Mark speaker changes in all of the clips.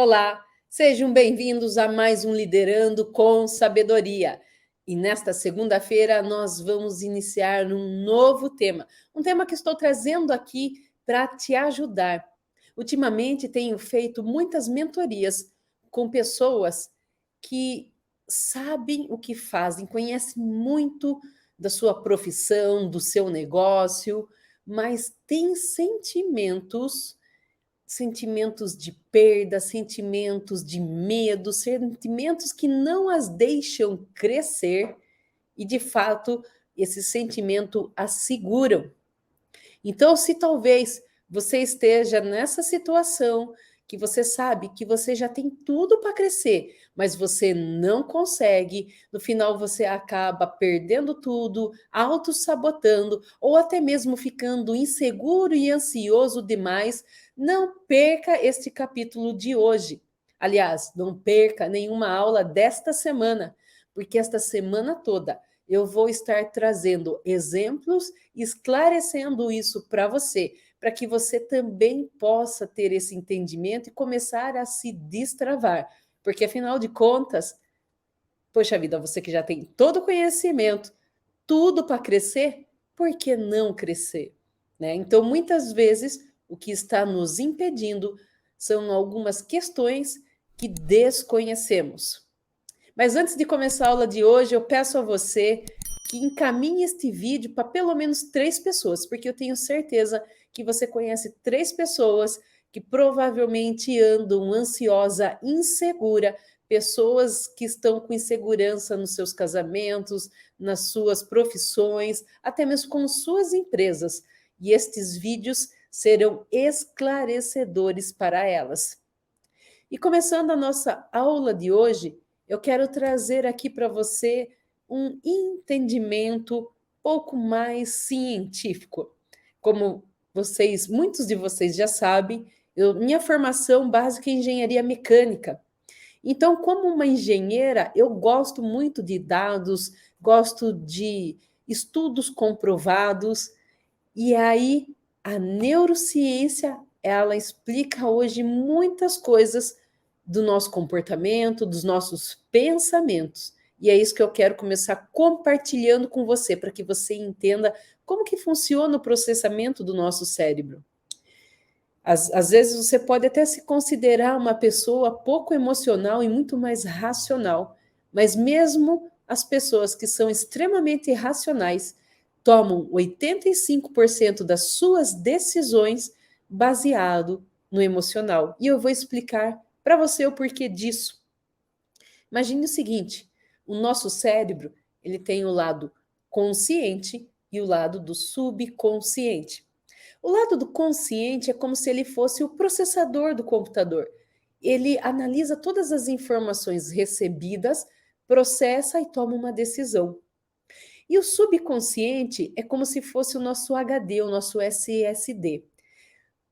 Speaker 1: Olá, sejam bem-vindos a mais um Liderando com Sabedoria. E nesta segunda-feira nós vamos iniciar um novo tema, um tema que estou trazendo aqui para te ajudar. Ultimamente tenho feito muitas mentorias com pessoas que sabem o que fazem, conhecem muito da sua profissão, do seu negócio, mas têm sentimentos de perda, sentimentos de medo, sentimentos que não as deixam crescer e, de fato, esse sentimento as seguram. Então, se talvez você esteja nessa situação que você sabe que você já tem tudo para crescer, mas você não consegue, no final você acaba perdendo tudo, auto-sabotando ou até mesmo ficando inseguro e ansioso demais, não perca este capítulo de hoje. Aliás, não perca nenhuma aula desta semana, porque esta semana toda eu vou estar trazendo exemplos, esclarecendo isso para você, para que você também possa ter esse entendimento e começar a se destravar. Porque, afinal de contas, poxa vida, você que já tem todo o conhecimento, tudo para crescer, por que não crescer? Né? Então, muitas vezes, o que está nos impedindo são algumas questões que desconhecemos. Mas antes de começar a aula de hoje, eu peço a você que encaminhe este vídeo para pelo menos 3 pessoas, porque eu tenho certeza que você conhece 3 pessoas que provavelmente andam ansiosa, insegura, pessoas que estão com insegurança nos seus casamentos, nas suas profissões, até mesmo com suas empresas. E estes vídeos serão esclarecedores para elas. E começando a nossa aula de hoje, eu quero trazer aqui para você um entendimento pouco mais científico. Como muitos de vocês já sabem, minha formação básica é engenharia mecânica. Então, como uma engenheira, eu gosto muito de dados, gosto de estudos comprovados, e aí a neurociência, ela explica hoje muitas coisas do nosso comportamento, dos nossos pensamentos. E é isso que eu quero começar compartilhando com você, para que você entenda como que funciona o processamento do nosso cérebro. Às vezes você pode até se considerar uma pessoa pouco emocional e muito mais racional, mas mesmo as pessoas que são extremamente racionais tomam 85% das suas decisões baseado no emocional. E eu vou explicar para você o porquê disso. Imagine o seguinte, o nosso cérebro, ele tem o lado consciente e o lado do subconsciente. O lado do consciente é como se ele fosse o processador do computador. Ele analisa todas as informações recebidas, processa e toma uma decisão. E o subconsciente é como se fosse o nosso HD, o nosso SSD.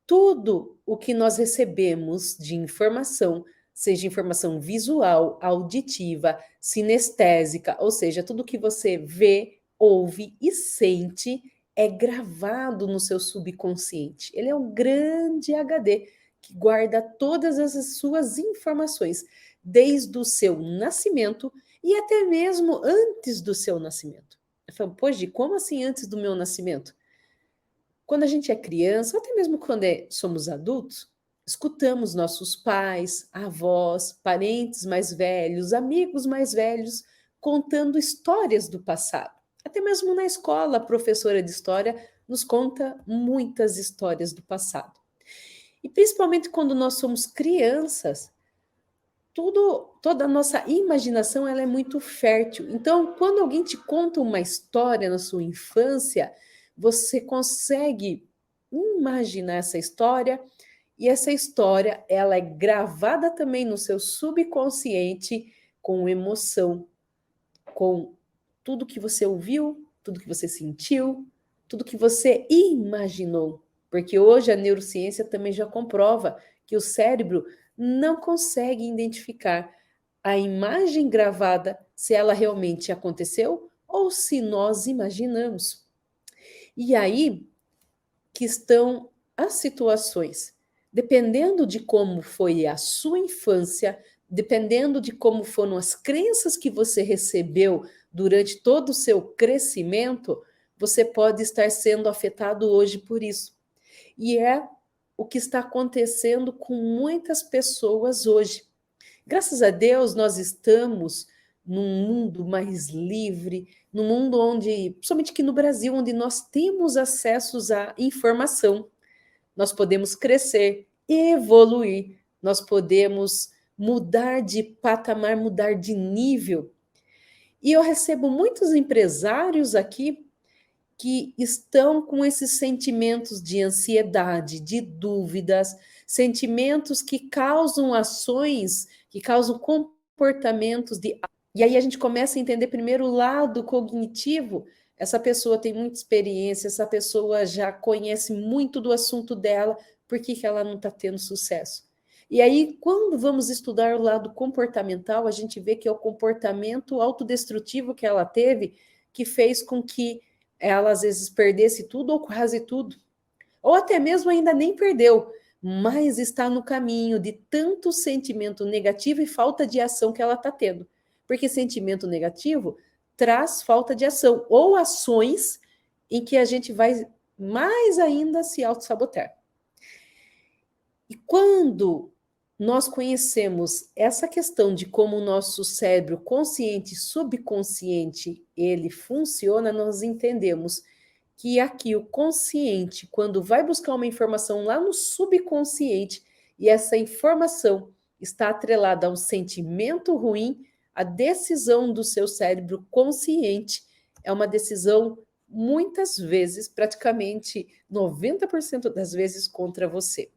Speaker 1: Tudo o que nós recebemos de informação, seja informação visual, auditiva, sinestésica, ou seja, tudo que você vê, ouve e sente é gravado no seu subconsciente. Ele é um grande HD que guarda todas as suas informações, desde o seu nascimento e até mesmo antes do seu nascimento. Eu falo, poxa, como assim antes do meu nascimento? Quando a gente é criança, ou até mesmo quando somos adultos, escutamos nossos pais, avós, parentes mais velhos, amigos mais velhos contando histórias do passado. Até mesmo na escola, a professora de história nos conta muitas histórias do passado. E principalmente quando nós somos crianças, toda a nossa imaginação ela é muito fértil. Então, quando alguém te conta uma história na sua infância, você consegue imaginar essa história e essa história ela é gravada também no seu subconsciente com emoção, com tudo que você ouviu, tudo que você sentiu, tudo que você imaginou. Porque hoje a neurociência também já comprova que o cérebro não consegue identificar a imagem gravada se ela realmente aconteceu ou se nós imaginamos. E aí que estão as situações. dependendo de como foi a sua infância, dependendo de como foram as crenças que você recebeu durante todo o seu crescimento, você pode estar sendo afetado hoje por isso. E é o que está acontecendo com muitas pessoas hoje. Graças a Deus, nós estamos num mundo mais livre, num mundo onde, principalmente aqui no Brasil, onde nós temos acessos à informação, nós podemos crescer, evoluir, nós podemos mudar de patamar, mudar de nível. E eu recebo muitos empresários aqui que estão com esses sentimentos de ansiedade, de dúvidas, sentimentos que causam ações, que causam comportamentos de. E aí a gente começa a entender primeiro o lado cognitivo. Essa pessoa tem muita experiência, essa pessoa já conhece muito do assunto dela, por que que ela não está tendo sucesso? E aí, quando vamos estudar o lado comportamental, a gente vê que é o comportamento autodestrutivo que ela teve que fez com que ela às vezes perdesse tudo ou quase tudo, ou até mesmo ainda nem perdeu, mas está no caminho de tanto sentimento negativo e falta de ação que ela está tendo. Porque sentimento negativo traz falta de ação, ou ações em que a gente vai mais ainda se auto-sabotar. E quando nós conhecemos essa questão de como o nosso cérebro consciente e subconsciente ele funciona, nós entendemos que aqui o consciente, quando vai buscar uma informação lá no subconsciente, e essa informação está atrelada a um sentimento ruim, a decisão do seu cérebro consciente é uma decisão, muitas vezes, praticamente 90% das vezes, contra você.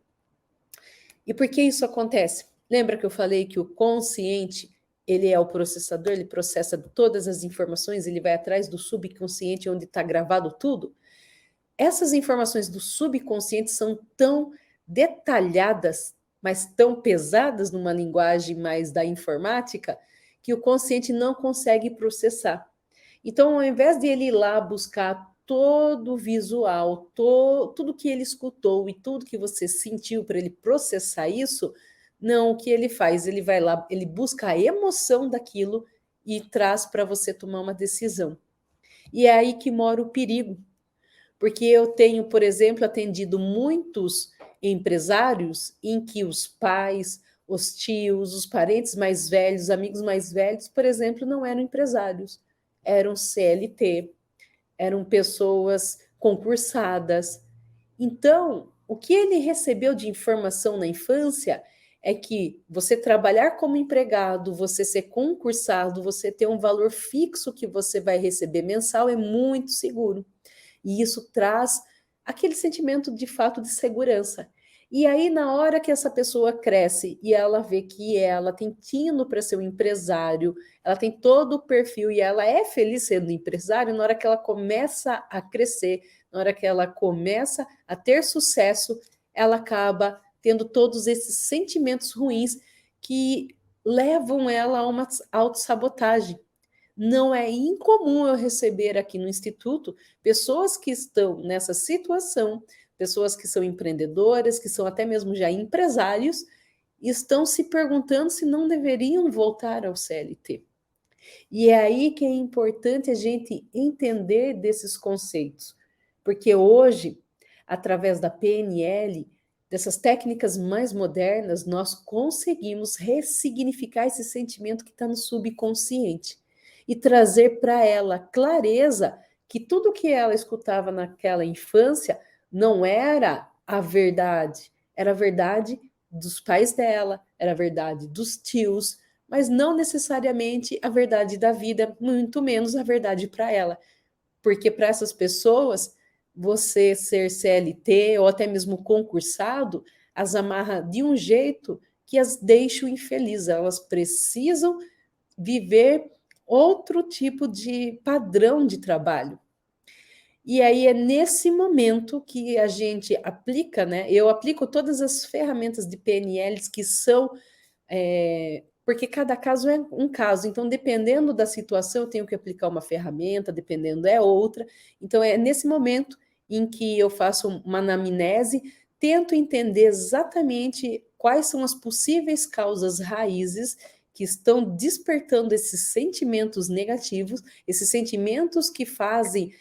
Speaker 1: E por que isso acontece? Lembra que eu falei que o consciente, ele é o processador, ele processa todas as informações, ele vai atrás do subconsciente, onde está gravado tudo? Essas informações do subconsciente são tão detalhadas, mas tão pesadas numa linguagem mais da informática, que o consciente não consegue processar. Então, ao invés de ele ir lá buscar todo o visual, tudo que ele escutou e tudo que você sentiu para ele processar isso, não, o que ele faz? Ele vai lá, ele busca a emoção daquilo e traz para você tomar uma decisão. E é aí que mora o perigo. Porque eu tenho, por exemplo, atendido muitos empresários em que os pais, os tios, os parentes mais velhos, os amigos mais velhos, por exemplo, não eram empresários, eram CLT, eram pessoas concursadas. Então, o que ele recebeu de informação na infância é que você trabalhar como empregado, você ser concursado, você ter um valor fixo que você vai receber mensal é muito seguro. E isso traz aquele sentimento de fato de segurança. E aí, na hora que essa pessoa cresce e ela vê que ela tem tino para ser um empresário, ela tem todo o perfil e ela é feliz sendo empresário, na hora que ela começa a crescer, na hora que ela começa a ter sucesso, ela acaba tendo todos esses sentimentos ruins que levam ela a uma autossabotagem. Não é incomum eu receber aqui no Instituto pessoas que estão nessa situação, pessoas que são empreendedoras, que são até mesmo já empresários, e estão se perguntando se não deveriam voltar ao CLT. E é aí que é importante a gente entender desses conceitos, porque hoje, através da PNL, dessas técnicas mais modernas, nós conseguimos ressignificar esse sentimento que está no subconsciente e trazer para ela clareza que tudo que ela escutava naquela infância não era a verdade, era a verdade dos pais dela, era a verdade dos tios, mas não necessariamente a verdade da vida, muito menos a verdade para ela. Porque para essas pessoas, você ser CLT ou até mesmo concursado, as amarra de um jeito que as deixa infelizes. Elas precisam viver outro tipo de padrão de trabalho. E aí é nesse momento que a gente aplica, né? Eu aplico todas as ferramentas de PNLs que são porque cada caso é um caso, então dependendo da situação eu tenho que aplicar uma ferramenta, dependendo é outra. Então é nesse momento em que eu faço uma anamnese, tento entender exatamente quais são as possíveis causas raízes que estão despertando esses sentimentos negativos, esses sentimentos que fazem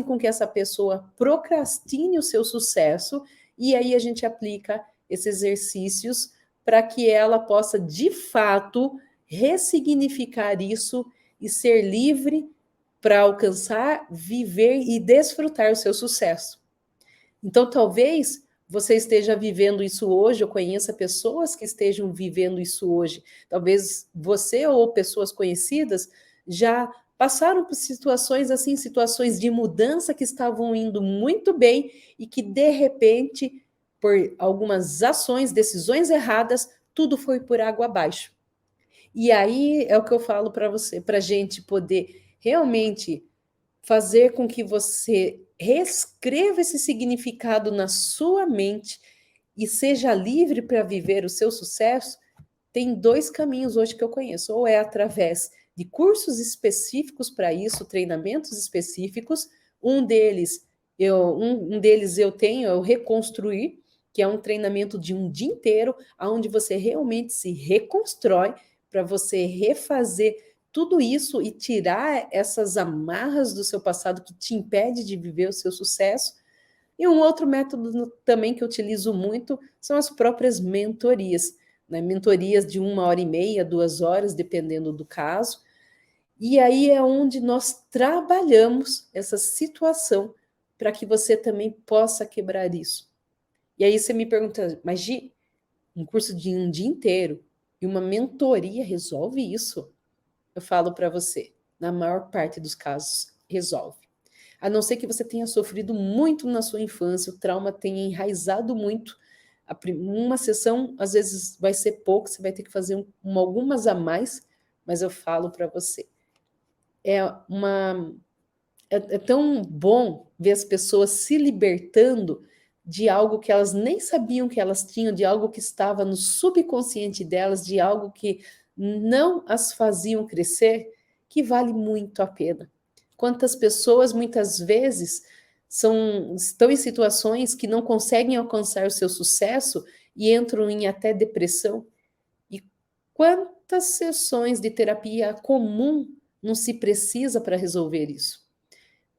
Speaker 1: com que essa pessoa procrastine o seu sucesso, e aí a gente aplica esses exercícios para que ela possa, de fato, ressignificar isso e ser livre para alcançar, viver e desfrutar o seu sucesso. Então, talvez você esteja vivendo isso hoje, eu conheça pessoas que estejam vivendo isso hoje. Talvez você ou pessoas conhecidas já passaram por situações assim, situações de mudança que estavam indo muito bem e que, de repente, por algumas ações, decisões erradas, tudo foi por água abaixo. E aí é o que eu falo para você, para a gente poder realmente fazer com que você reescreva esse significado na sua mente e seja livre para viver o seu sucesso, tem dois caminhos hoje que eu conheço. Ou é através de cursos específicos para isso, treinamentos específicos. Um deles eu tenho, é o Reconstruir, que é um treinamento de um dia inteiro, onde você realmente se reconstrói para você refazer tudo isso e tirar essas amarras do seu passado que te impede de viver o seu sucesso. E um outro método também que eu utilizo muito são as próprias mentorias, né? Mentorias de 1h30, 2 horas, dependendo do caso. E aí é onde nós trabalhamos essa situação para que você também possa quebrar isso. E aí você me pergunta, mas Gi, um curso de um dia inteiro e uma mentoria resolve isso? Eu falo para você, na maior parte dos casos, resolve. A não ser que você tenha sofrido muito na sua infância, o trauma tenha enraizado muito. Uma sessão, às vezes, vai ser pouco, você vai ter que fazer algumas a mais, mas eu falo para você. É, uma, é tão bom ver as pessoas se libertando de algo que elas nem sabiam que elas tinham, de algo que estava no subconsciente delas, de algo que não as faziam crescer, que vale muito a pena. Quantas pessoas, muitas vezes, estão em situações que não conseguem alcançar o seu sucesso e entram em até depressão? E quantas sessões de terapia comum não se precisa para resolver isso?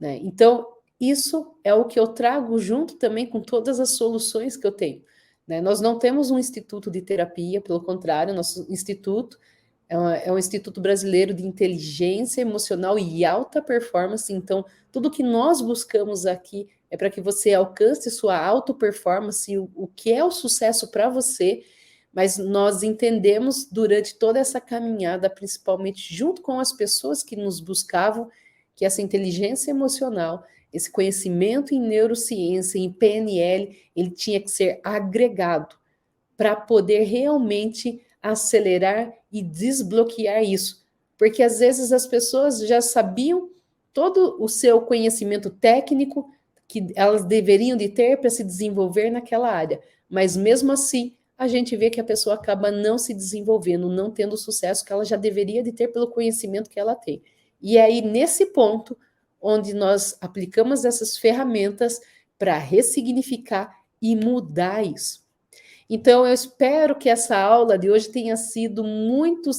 Speaker 1: Né? Então, isso é o que eu trago junto também com todas as soluções que eu tenho. Né? Nós não temos um instituto de terapia, pelo contrário, nosso instituto é um Instituto Brasileiro de Inteligência Emocional e Alta Performance. Então, tudo que nós buscamos aqui é para que você alcance sua auto performance, o que é o sucesso para você, mas nós entendemos durante toda essa caminhada, principalmente junto com as pessoas que nos buscavam, que essa inteligência emocional, esse conhecimento em neurociência, em PNL, ele tinha que ser agregado para poder realmente acelerar e desbloquear isso. Porque às vezes as pessoas já sabiam todo o seu conhecimento técnico que elas deveriam de ter para se desenvolver naquela área, mas mesmo assim a gente vê que a pessoa acaba não se desenvolvendo, não tendo o sucesso que ela já deveria de ter pelo conhecimento que ela tem. E é aí nesse ponto onde nós aplicamos essas ferramentas para ressignificar e mudar isso. Então, eu espero que essa aula de hoje tenha sido muito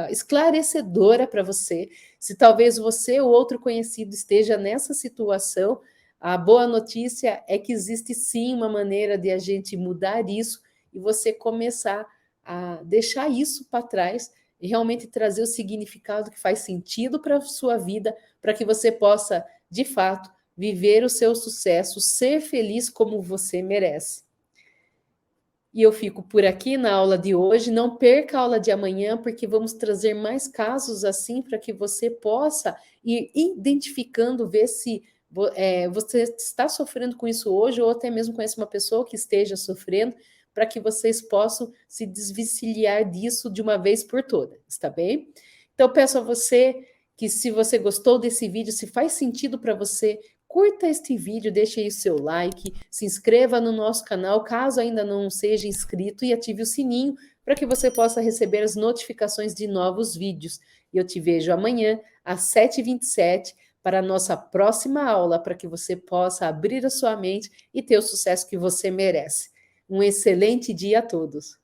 Speaker 1: esclarecedora para você. Se talvez você ou outro conhecido esteja nessa situação, a boa notícia é que existe sim uma maneira de a gente mudar isso e você começar a deixar isso para trás e realmente trazer o significado que faz sentido para a sua vida, para que você possa, de fato, viver o seu sucesso, ser feliz como você merece. E eu fico por aqui na aula de hoje. Não perca a aula de amanhã, porque vamos trazer mais casos assim para que você possa ir identificando, ver se você está sofrendo com isso hoje, ou até mesmo conhece uma pessoa que esteja sofrendo, para que vocês possam se desvencilhar disso de uma vez por todas, está bem? Então, peço a você que, se você gostou desse vídeo, se faz sentido para você, curta este vídeo, deixe aí o seu like, se inscreva no nosso canal, caso ainda não seja inscrito, e ative o sininho para que você possa receber as notificações de novos vídeos. E eu te vejo amanhã, às 7h27, para a nossa próxima aula, para que você possa abrir a sua mente e ter o sucesso que você merece. Um excelente dia a todos.